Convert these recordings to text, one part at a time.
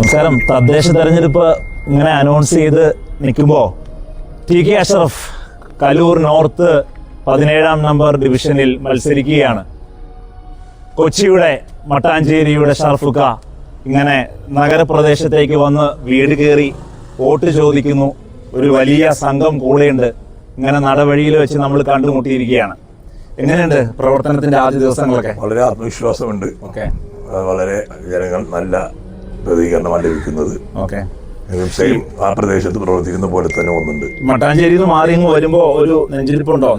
നമസ്കാരം. തദ്ദേശ തെരഞ്ഞെടുപ്പ് ഇങ്ങനെ അനൗൺസ് ചെയ്ത് നിൽക്കുമ്പോൾ T K Ashraf Kaloor north 17-ാം number ഡിവിഷനിൽ മത്സരിക്കുകയാണ്. കൊച്ചിയുടെ മട്ടാഞ്ചേരിയുടെ ഷർഫുക്ക ഇങ്ങനെ നഗരപ്രദേശത്തേക്ക് വന്ന് വീട് കയറി വോട്ട് ചോദിക്കുന്നു. ഒരു വലിയ സംഘം കൂടെയുണ്ട്. ഇങ്ങനെ നടവഴിയിൽ വെച്ച് നമ്മൾ കണ്ടുമുട്ടിയിരിക്കുകയാണ്. എങ്ങനെയുണ്ട് പ്രവർത്തനത്തിന്റെ ആദ്യ ദിവസങ്ങളൊക്കെ? വളരെ ആത്മവിശ്വാസമുണ്ട്. ഓക്കെ, വളരെ ജനങ്ങൾ നല്ല പ്രതികരണമാണ് ലഭിക്കുന്നത്. ഓക്കെ, സെയിം ആ പ്രദേശത്ത് പ്രവർത്തിക്കുന്ന പോലെ തന്നെ ഒന്നുണ്ട്. മട്ടാഞ്ചേരിയിൽ നിന്ന് മാറി വരുമ്പോ ഒരു നെഞ്ചിരിപ്പുണ്ടോ?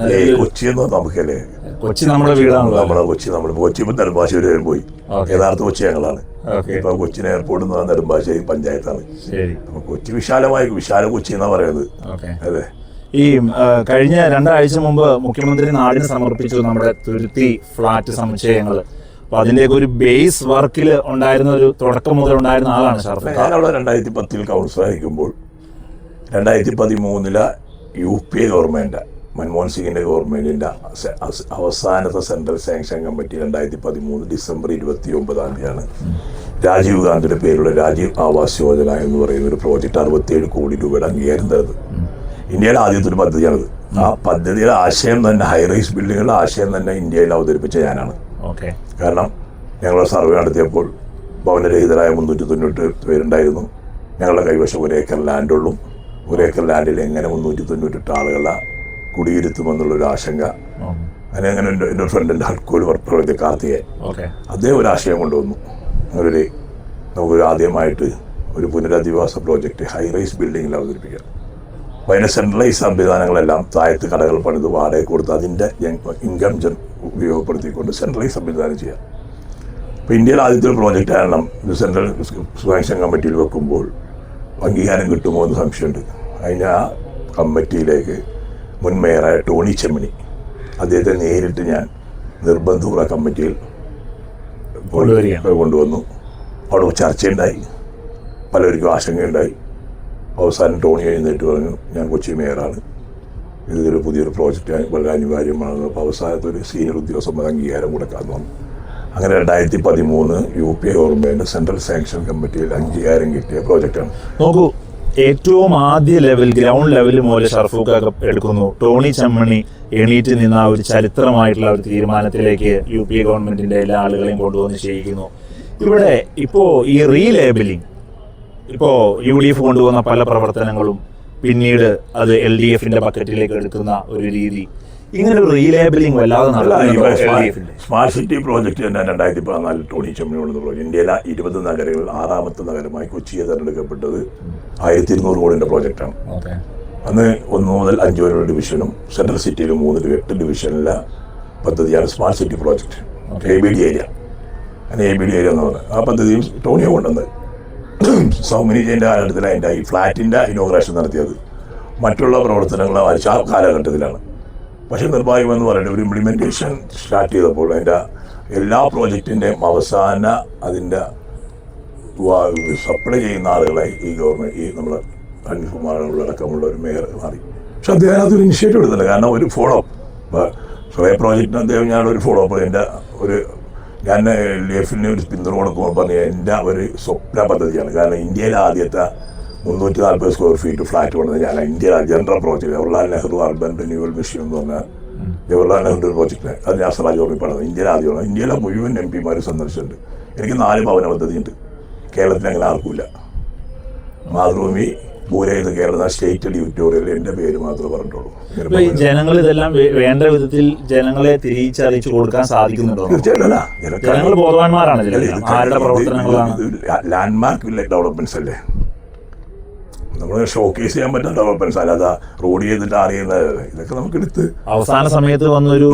കൊച്ചിയെന്ന് നമുക്കല്ലേ, കൊച്ചി നമ്മുടെ വീടാണ്. നമ്മളെ കൊച്ചി ഇപ്പൊ നെടുമ്പാശ്ശേരി വരെ പോയി. യഥാർത്ഥ കൊച്ചി ഞങ്ങളാണ്. ഇപ്പൊ കൊച്ചിൻ എയർപോർട്ട് എന്ന് പറഞ്ഞാൽ നെടുമ്പാശ്ശേരി പഞ്ചായത്താണ്. അപ്പൊ കൊച്ചി വിശാല കൊച്ചി എന്നാ പറയുന്നത്. അതെ. ഈ കഴിഞ്ഞ 2 ആഴ്ച മുമ്പ് മുഖ്യമന്ത്രി നാടിന് സമർപ്പിച്ചു നമ്മുടെ തുരുത്തി ഫ്ലാറ്റ് സമുച്ചയങ്ങൾ. അപ്പൊ അതിന്റെയൊക്കെ ഒരു ബേസ് വർക്കിൽ ഉണ്ടായിരുന്ന ഒരു തുടക്കം മുതൽ ഉണ്ടായിരുന്ന ആളാണ് ഷർഫുക്ക. ഞാനവിടെ 2010 കൗൺസിലർ ആയിരിക്കുമ്പോൾ 2013 UPA ഗവൺമെന്റ്, മൻമോഹൻ സിംഗിന്റെ ഗവൺമെന്റിന്റെ അവസാനത്തെ central sanction committee 2013 December 29 Rajiv ഗാന്ധിയുടെ പേരുള്ള രാജീവ് ആവാസ് യോജന എന്ന് പറയുന്ന ഒരു പ്രോജക്റ്റ് 67 കോടി രൂപയുടെ അംഗീകാരം തരുന്നത്. ഇന്ത്യയിലെ ആദ്യത്തെ ഒരു പദ്ധതിയാണത്. ആ പദ്ധതിയുടെ ആശയം തന്നെ, ഹൈറൈസ് ബിൽഡിങ്ങുകളുടെ ആശയം തന്നെ ഇന്ത്യയിൽ അവതരിപ്പിച്ച ഞാനാണ്. കാരണം ഞങ്ങളുടെ സർവേ നടത്തിയപ്പോൾ ഭവനരഹിതരായ 398 പേരുണ്ടായിരുന്നു. ഞങ്ങളുടെ കൈവശം 1 ഏക്കർ ലാൻഡുള്ളൂ. 1 ഏക്കർ ലാൻഡിൽ എങ്ങനെ 398 ആളുകളെ കുടിയിരുത്തുമെന്നുള്ളൊരു ആശങ്ക. അങ്ങനെ എൻ്റെ ഫ്രണ്ടിൻ്റെ ഹഡ്കോൽ പ്രവർത്തി കാർത്തികേയൻ, അദ്ദേഹം ഒരു ആശയം കൊണ്ടുവന്നു. നമുക്കൊരു ആദ്യമായിട്ട് ഒരു പുനരധിവാസ പ്രോജക്റ്റ് ഹൈറൈസ് ബിൽഡിങ്ങിൽ അവതരിപ്പിക്കുക. അപ്പോൾ അതിൻ്റെ സെൻട്രലൈസ് സംവിധാനങ്ങളെല്ലാം താഴത്ത് കടകൾ പണിത് വാടക കൊടുത്ത് അതിൻ്റെ ഇൻകം ഉപയോഗപ്പെടുത്തിക്കൊണ്ട് സെൻട്രലൈസ് സംവിധാനം ചെയ്യാം. ഇപ്പോൾ ഇന്ത്യയിൽ ആദ്യത്തെ ഒരു പ്രോജക്റ്റ് കാരണം ഇത് സെൻട്രൽ സാങ്ഷൻ കമ്മിറ്റിയിൽ വെക്കുമ്പോൾ അംഗീകാരം കിട്ടുമോ എന്ന് സംശയമുണ്ട്. അതിന് ആ കമ്മിറ്റിയിലേക്ക് മുൻ മേയറായ ടോണി ചെമ്മണി, അദ്ദേഹത്തെ നേരിട്ട് ഞാൻ നിർബന്ധപൂർവ്വ കമ്മിറ്റിയിൽ കൊണ്ടുവന്നു. അവിടെ ചർച്ചയുണ്ടായി, പലർക്കും ആശങ്കയുണ്ടായി. അവസാനം ടോണി എഴുന്നേറ്റ് പറഞ്ഞു, ഞാൻ കൊച്ചി മേയറാണ്, ഇതൊരു പുതിയൊരു പ്രോജക്റ്റ് വളരെ അനിവാര്യമാണ്. അപ്പോൾ അവസാനത്തെ ഒരു സീനിയർ ഉദ്യോഗസ്ഥന്മാർ അംഗീകാരം കൊടുക്കാമെന്ന് പറഞ്ഞു. അങ്ങനെ 2013 UPA ഗവൺമെന്റ് സെൻട്രൽ സാങ്ഷൻ കമ്മിറ്റിയിൽ അംഗീകാരം കിട്ടിയ പ്രോജക്റ്റാണ്. നോക്കൂ, ഏറ്റവും ആദ്യ ലെവൽ, ഗ്രൗണ്ട് ലെവൽ മുതൽ ഷർഫുക്ക എടുക്കുന്നു. ടോണി ചെമ്മണി എണീറ്റ് നിന്ന ഒരു ചരിത്രമായിട്ടുള്ള ഒരു തീരുമാനത്തിലേക്ക് UPA ഗവൺമെന്റിന്റെ എല്ലാ ആളുകളെയും കൊണ്ടുവന്ന് ചെയ്യിക്കുന്നു. ഇവിടെ ഇപ്പോ ഈ റീലേബലിംഗ്, ഇപ്പോ UDF കൊണ്ടുവന്ന പല പ്രവർത്തനങ്ങളും പിന്നീട് അത് LDFന്റെ ബക്കറ്റിലേക്ക് എടുക്കുന്ന ഒരു രീതി, ഇങ്ങനെ ഒരു റീലേബലിംഗ് വല്ലാതെ സ്മാർട്ട് സിറ്റി പ്രോജക്റ്റ് തന്നെ 2014 ടോണി ചെമ്മണി കൊണ്ടുവന്ന പ്രോജക്റ്റ്. ഇന്ത്യയിലെ 20 നഗരങ്ങളിൽ 6ാമത്തെ നഗരമായി കൊച്ചിയെ തിരഞ്ഞെടുക്കപ്പെട്ടത് 1200 കോടിയുടെ പ്രോജക്റ്റാണ്. അന്ന് 1 മുതൽ 5 വരെയുള്ള ഡിവിഷനും സെൻട്രൽ സിറ്റിയിൽ 3 to 8 ഡിവിഷനിലെ പദ്ധതിയാണ് smart city project. ABD area, അങ്ങനെ ABD ഏരിയ എന്ന് പറയുന്നത് ആ പദ്ധതിയും ടോണിയെ കൊണ്ടുവന്നത്. സൗമിനി ജയൻ്റെ കാലഘട്ടത്തിൽ അതിൻ്റെ ഈ ഫ്ലാറ്റിൻ്റെ ഇനോഗ്രേഷൻ നടത്തിയത്. മറ്റുള്ള പ്രവർത്തനങ്ങൾ ആ കാലഘട്ടത്തിലാണ്. പക്ഷേ നിർഭാഗ്യമെന്ന് പറയുന്നത് ഒരു ഇംപ്ലിമെൻറ്റേഷൻ സ്റ്റാർട്ട് ചെയ്തപ്പോൾ അതിൻ്റെ എല്ലാ പ്രോജക്റ്റിൻ്റെയും അവസാന അതിൻ്റെ സപ്ലൈ ചെയ്യുന്ന ആളുകളായി ഈ ഗവൺമെൻറ്, ഈ നമ്മൾ അനിൽകുമാറുള്ളടക്കമുള്ള ഒരു മേയർ മാറി. പക്ഷെ അദ്ദേഹം അതൊരു ഇനിഷ്യേറ്റീവ് എടുത്തില്ല. കാരണം ഒരു ഫോളോ അപ്പ്, സ്വയം പ്രോജക്റ്റിന് അദ്ദേഹം ഞാനൊരു ഫോളോ അപ്പ്, എൻ്റെ ഞാൻ LDFന് ഒരു പിന്തുണ കൊടുക്കുമ്പോൾ പറഞ്ഞ എൻ്റെ ഒരു സ്വപ്ന പദ്ധതിയാണ്. കാരണം ഇന്ത്യയിലെ ആദ്യത്തെ 340 സ്ക്വയർ ഫീറ്റ് ഫ്ലാറ്റ് കൊണ്ടത് ഞാൻ ഇന്ത്യയിലെ general project Jawaharlal Nehru urban renewal mission എന്ന് പറഞ്ഞാൽ ജവഹർലാൽ നെഹ്റു പ്രോജക്റ്റ്, അത് ഞാൻ സ്വരാജ് ഓർമ്മിപ്പാണ്. ഇന്ത്യയിലെ ആദ്യമാണ്. ഇന്ത്യയിലെ മുഴുവൻ MP സന്ദർശിച്ചിട്ടുണ്ട്. എനിക്ക് 4 ഭവന പദ്ധതിയുണ്ട്. കേരളത്തിൽ അങ്ങനെ ആർക്കുമില്ല. മാതൃഭൂമി ഭൂരഹിത കേരള സ്റ്റേറ്റ് എഡിറ്റോറിയൽ എൻ്റെ പേര് മാത്രമേ പറഞ്ഞിട്ടുള്ളൂ. ജനങ്ങൾ ഇതെല്ലാം വേണ്ട വിധത്തിൽ ജനങ്ങളെ തിരിച്ചറിയിച്ചു കൊടുക്കാൻ സാധിക്കുന്നുണ്ടോ? ജനങ്ങൾ ബോധവാന്മാരാണ്. ലാൻഡ്മാർക്ക് ഡെവലപ്മെന്റ്സ് അല്ലേ, നമ്മൾ ഷോക്കേസ് ചെയ്യാൻ പറ്റുന്ന ഡെവലപ്മെന്റ്സ്, അല്ലാതെ റോഡ് ചെയ്തിട്ട് അറിയുന്നത്. ഇതൊക്കെ നമുക്ക് എടുത്ത് അവസാന സമയത്ത് വന്നൊരു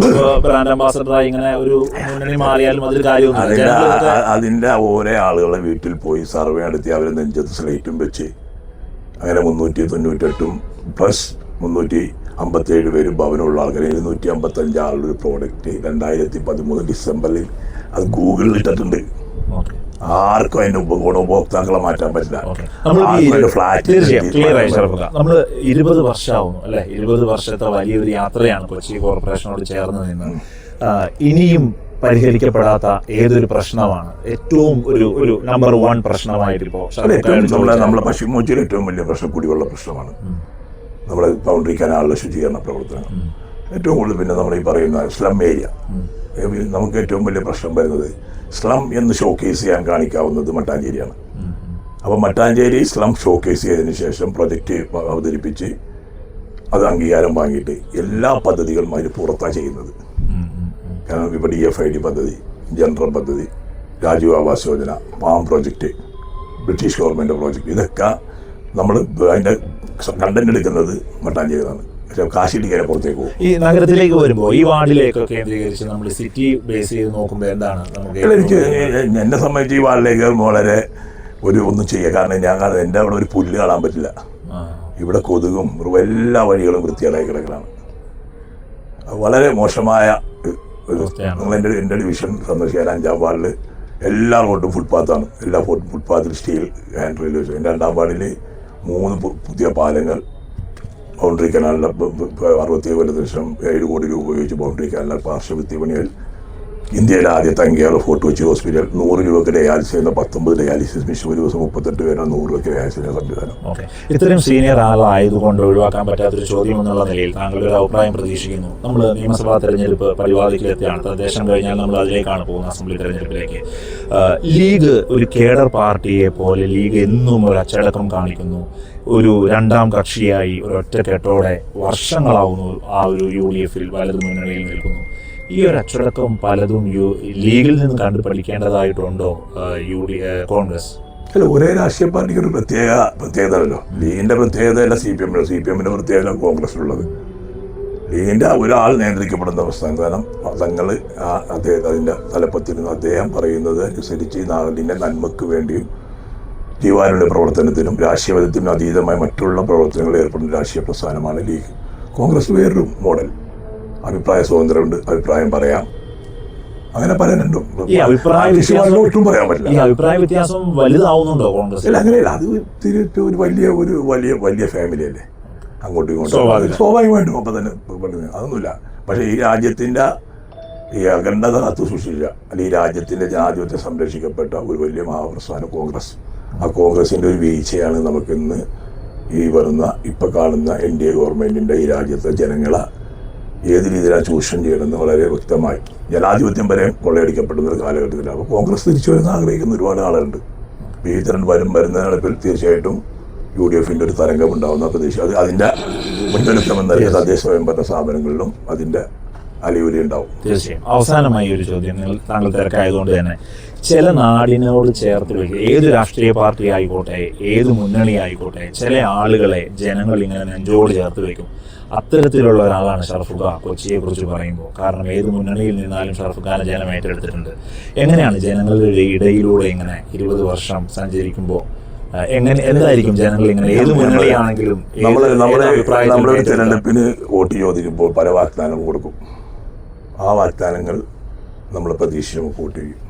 ബ്രാൻഡ് അംബാസഡറായി ഇങ്ങനെ ഒരു മുന്നണി മാറിയാലും അതിൽ കാര്യമൊന്നും. അതിൻ്റെ ഓരോ ആളുകളെ വീട്ടിൽ പോയി സർവേ നടത്തി അവരെ നെഞ്ചത്ത് സ്ലേറ്റും വെച്ച് അങ്ങനെ 398 പ്ലസ് 357 പേരും ഭവനമുള്ള ആൾക്കാർ 755 ആളുടെ ഒരു പ്രോഡക്റ്റ് 2013 ഡിസംബറിൽ അത് ഗൂഗിളിൽ ഇട്ടിട്ടുണ്ട്. ആർക്കും അതിന്റെ ഗുണഭോക്താക്കളെ മാറ്റാൻ പറ്റില്ല. നമ്മൾ 20 വർഷമാവുന്നു അല്ലെ, 20 വർഷത്തെ വലിയൊരു യാത്രയാണ് കൊച്ചി കോർപ്പറേഷനോട് ചേർന്ന് നിന്ന്. ഇനിയും പരിഹരിക്കപ്പെടാത്ത ഏതൊരു പ്രശ്നമാണ് ഏറ്റവും ഒരു നമ്പർ 1 പ്രശ്നമായിട്ട് ഇപ്പോൾ നമ്മളെ പശ്ചിമോച്ചിയിൽ ഏറ്റവും വലിയ പ്രശ്നം കുടിവെള്ള പ്രശ്നമാണ്. നമ്മുടെ ബൗണ്ടറി കനാലിലെ ശുചീകരണ പ്രവർത്തനം ഏറ്റവും കൂടുതൽ. പിന്നെ നമ്മൾ ഈ പറയുന്ന സ്ലം ഏരിയ, നമുക്ക് ഏറ്റവും വലിയ പ്രശ്നം വരുന്നത് സ്ലം എന്ന് ഷോക്കേസ് ചെയ്യാൻ കാണിക്കാവുന്നത് മട്ടാഞ്ചേരിയാണ്. അപ്പോൾ മട്ടാഞ്ചേരി സ്ലം ഷോക്കേസ് ചെയ്തതിന് ശേഷം പ്രൊജക്റ്റ് അവതരിപ്പിച്ച് അത് അംഗീകാരം വാങ്ങിയിട്ട് എല്ലാ പദ്ധതികളും അതിന് പുറത്താണ് ചെയ്യുന്നത്. കാരണം ഇപ്പോൾ DFID പദ്ധതി, ജനറൽ പദ്ധതി, Rajiv Awas Yojana, palm project, British government project, ഇതൊക്കെ നമ്മൾ അതിൻ്റെ കണ്ടന്റ് എടുക്കുന്നത് മട്ടാഞ്ചേരിയാണ്. പക്ഷേ കാശിടിക്കാനെ പുറത്തേക്ക് പോകും. ഈ നഗരത്തിലേക്ക് വരുമ്പോൾ ഈ വാർഡിലേക്കൊക്കെ കേന്ദ്രീകരിച്ച് നമ്മൾ സിറ്റി ബേസ് ചെയ്ത് നോക്കുമ്പോൾ എന്താണ് നമുക്ക് എനിക്ക് എന്നെ സംബന്ധിച്ച് ഈ വാർഡിലേക്ക് വളരെ ഒന്നും ചെയ്യുക. കാരണം ഞാൻ എൻ്റെ അവിടെ ഒരു പുല്ല് കാണാൻ പറ്റില്ല. ഇവിടെ കൊതുകും എല്ലാ വഴികളും വൃത്തികേടായി കിടക്കലാണ്. വളരെ മോശമായ നിങ്ങൾ എൻ്റെ ഡിവിഷൻ സന്ദർശിക്കാൻ 5-ാം വാർഡിൽ എല്ലാ റോഡും ഫുട്പാത്താണ്. എല്ലാ ഫുട്പാത്തിൽ സ്റ്റീൽ ഹാൻഡ് റെയിൽ വെച്ചു. എൻ്റെ 2-ാം വാർഡിൽ 3 പുതിയ പാലങ്ങൾ, ബൗണ്ടറി കനാലിലെ 67 കോടി രൂപ ഉപയോഗിച്ച് ബൗണ്ടറി കനാലിലെ പാർശ്വഭിത്തി പണികൾ, ഇന്ത്യയിലെ ആദ്യത്തെ അംഗീകാരം ഫോർട്ട് കൊച്ചി ഹോസ്പിറ്റൽ, 100 രൂപയ്ക്ക് ഡയാലിസിസ് ചെയ്യുന്ന 19 ഡയാലിസിസ് മെഷീൻ, ഒരു ദിവസം 38 പേരാണ് 100 രൂപയ്ക്ക് ഡയാലിസിസ് ചെയ്യുന്ന സംവിധാനം. ഇത്രയും സീനിയർ ആളായതുകൊണ്ട് ഒഴിവാക്കാൻ പറ്റാത്തൊരു ചോദ്യം എന്നുള്ള നിലയിൽ താങ്കളുടെ ഒരു അഭിപ്രായം പ്രതീക്ഷിക്കുന്നു. നമ്മൾ നിയമസഭാ തെരഞ്ഞെടുപ്പ് പരിപാടിയിലെത്തിയാണ്. തദ്ദേശം കഴിഞ്ഞാൽ നമ്മൾ അതിലേക്കാണ് പോകുന്നത്, അസംബ്ലി തെരഞ്ഞെടുപ്പിലേക്ക്. ലീഗ് ഒരു കേഡർ പാർട്ടിയെ പോലെ ലീഗ് എന്നും ഒരു അച്ചടക്കം കാണിക്കുന്നു. ഒരു 2ാം കക്ഷിയായി ഒരൊറ്റ കെട്ടോടെ വർഷങ്ങളാവുന്നു ആ ഒരു UDF വലതു മുന്നണിയിൽ നിൽക്കുന്നു. ഈ ഒരു അച്ചടക്കം പലതും ലീഗിൽ നിന്ന് കണ്ടു പഠിക്കേണ്ടതായിട്ടുണ്ടോ കോൺഗ്രസ്? അല്ല, ഒരേ രാഷ്ട്രീയ പാർട്ടിക്ക് ഒരു പ്രത്യേകതയല്ലോ. ലീഗിൻ്റെ പ്രത്യേകതയല്ല CPM-ൻ്റെ പ്രത്യേകത കോൺഗ്രസിനുള്ളത്. ലീഗിൻ്റെ ഒരാൾ നിയന്ത്രിക്കപ്പെടുന്ന പ്രസ്ഥാനം തങ്ങൾ അതിൻ്റെ തലപ്പത്തിരുന്ന് അദ്ദേഹം പറയുന്നത് അനുസരിച്ച് നാടിൻ്റെ നന്മയ്ക്ക് വേണ്ടിയും ജീവാനുള്ള പ്രവർത്തനത്തിനും രാഷ്ട്രീയപരത്തിനും അതീതമായി മറ്റുള്ള പ്രവർത്തനങ്ങളിൽ ഏർപ്പെടുന്ന രാഷ്ട്രീയ പ്രസ്ഥാനമാണ് ലീഗ്. കോൺഗ്രസ് വേറൊരു മോഡൽ. അഭിപ്രായ സ്വാതന്ത്ര്യമുണ്ട്, അഭിപ്രായം പറയാം, അങ്ങനെ പലരുണ്ടും. ഒട്ടും പറയാൻ പറ്റില്ല. ഈ അഭിപ്രായ വ്യത്യാസം വലുതാവുന്നുണ്ടോ കോൺഗ്രസ്? അങ്ങനെയല്ല, അത് ഒരു വലിയ ഫാമിലി അല്ലേ, അങ്ങോട്ടും ഇങ്ങോട്ടും സ്വാഭാവികമായിട്ടും. അപ്പം തന്നെ അതൊന്നുമില്ല. പക്ഷേ ഈ രാജ്യത്തിൻ്റെ ഈ അഖണ്ഡത കാത്തു സൂക്ഷിച്ച, അല്ലെങ്കിൽ ഈ രാജ്യത്തിൻ്റെ ജനാധിപത്യം സംരക്ഷിക്കപ്പെട്ട ഒരു വലിയ മഹാപ്രസ്ഥാനം കോൺഗ്രസ്. ആ കോൺഗ്രസിൻ്റെ ഒരു വീഴ്ചയാണ് നമുക്കിന്ന് ഈ ഇപ്പം കാണുന്ന NDA ഗവൺമെൻറ്റിൻ്റെ ഈ രാജ്യത്തെ ജനങ്ങളെ ഏത് രീതിയിലാണ് ചൂഷണം ചെയ്യണമെന്ന് വളരെ വ്യക്തമായി. ജനാധിപത്യം വരെ കൊള്ളയടിക്കപ്പെടുന്ന ഒരു കാലഘട്ടത്തിലാണ്. അപ്പോൾ കോൺഗ്രസ് തിരിച്ചു വരുന്ന ആഗ്രഹിക്കുന്ന ഒരുപാട് ആളുണ്ട്. ഈ വരുന്ന നടപ്പിൽ തീർച്ചയായിട്ടും UDFൻ്റെ ഒരു തരംഗം ഉണ്ടാകുന്ന പ്രതീക്ഷ. അതിൻ്റെ മുൻതൂക്കം തദ്ദേശ സ്വയംഭരണ സ്ഥാപനങ്ങളിലും അതിൻ്റെ അലിവുരി ഉണ്ടാവും. തീർച്ചയായും. അവസാനമായി ഒരു ചോദ്യം, താങ്കൾ തിരക്കായതുകൊണ്ട് തന്നെ ചില നാടിനോട് ചേർത്ത് വയ്ക്കുക, ഏത് രാഷ്ട്രീയ പാർട്ടി ആയിക്കോട്ടെ, ഏത് മുന്നണി ആയിക്കോട്ടെ, ചില ആളുകളെ ജനങ്ങൾ ഇങ്ങനെ നെഞ്ചോട് ചേർത്ത് വയ്ക്കും. അത്തരത്തിലുള്ള ഒരാളാണ് ഷറഫുഖ കൊച്ചിയെ കുറിച്ച് പറയുമ്പോൾ. കാരണം ഏത് മുന്നണിയിൽ നിന്നാലും ഷറഫുഖാനെ ജനം ഏറ്റെടുത്തിട്ടുണ്ട്. എങ്ങനെയാണ് ജനങ്ങളുടെ ഇടയിലൂടെ ഇങ്ങനെ 20 വർഷം സഞ്ചരിക്കുമ്പോൾ എന്തായിരിക്കും ജനങ്ങൾ ഇങ്ങനെ ഏത് മുന്നണിയാണെങ്കിലും നമ്മുടെ തിരഞ്ഞെടുപ്പിന് വോട്ട് ചോദിക്കുമ്പോൾ പല വാഗ്ദാനം കൊടുക്കും. ആ വാഗ്ദാനങ്ങൾ നമ്മൾ പ്രതീക്ഷിച്ച് വോട്ട് ചെയ്യും.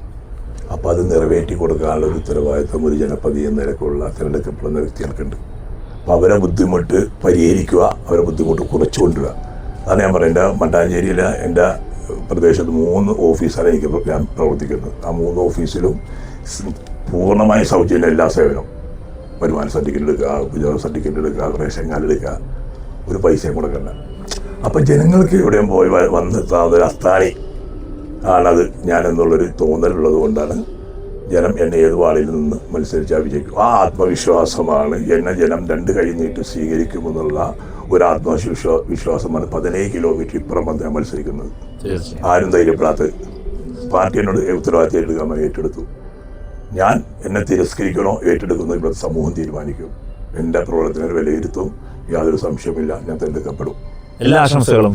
അപ്പോൾ അത് നിറവേറ്റി കൊടുക്കാനുള്ള ഒരു ഉത്തരവാദിത്വം ഒരു ജനപ്രതി എന്ന നിലക്കുള്ള തിരഞ്ഞെടുക്കപ്പെടുന്ന വ്യക്തികൾക്കുണ്ട്. അപ്പോൾ അവരെ ബുദ്ധിമുട്ട് പരിഹരിക്കുക, അവരെ ബുദ്ധിമുട്ട് കുറച്ചു കൊണ്ടുവരിക. അതാണ് ഞാൻ പറയുന്നത്. എൻ്റെ മട്ടാഞ്ചേരിയിലെ എൻ്റെ പ്രദേശത്ത് 3 ഓഫീസാണ് ഞാൻ പ്രവർത്തിക്കുന്നത്. ആ 3 ഓഫീസിലും പൂർണ്ണമായ സൗജന്യം എല്ലാ സേവനവും. വരുമാന സർട്ടിഫിക്കറ്റ് എടുക്കുക, ഉപജീവന സർട്ടിഫിക്കറ്റ് എടുക്കുക, റേഷൻ കാർഡ് എടുക്കുക, ഒരു പൈസയും കൊടുക്കണ്ട. അപ്പം ജനങ്ങൾക്ക് എവിടെയും പോയി വന്നെത്താവുന്ന ഒരു അസ്ഥാനി ആണത് ഞാനെന്നുള്ളൊരു തോന്നലുള്ളത് കൊണ്ടാണ് ജനം എന്നെ ഏത് വാളിൽ നിന്ന് മത്സരിച്ചാൽ വിജയിക്കും. ആ ആത്മവിശ്വാസമാണ് എന്നെ ജനം 2 കൈ നീട്ടി സ്വീകരിക്കുമെന്നുള്ള ഒരു ആത്മവിശ്വാസമാണ് 17 കിലോമീറ്റർ ഇപ്പുറം വന്ന് മത്സരിക്കുന്നത്. ആരും ധൈര്യപ്പെടാത്ത പാർട്ടി എന്നോട് ഉത്തരവാദിത്തം എടുക്കാൻ ഏറ്റെടുത്തു. ഞാൻ എന്നെ തിരസ്കരിക്കണോ ഏറ്റെടുക്കുന്നോ ഇവിടുത്തെ സമൂഹം തീരുമാനിക്കും. എൻ്റെ പ്രവർത്തനങ്ങൾ വിലയിരുത്തും. യാതൊരു സംശയമില്ല, ഞാൻ തിരഞ്ഞെടുക്കപ്പെടും. എല്ലാ ആശംസകളും.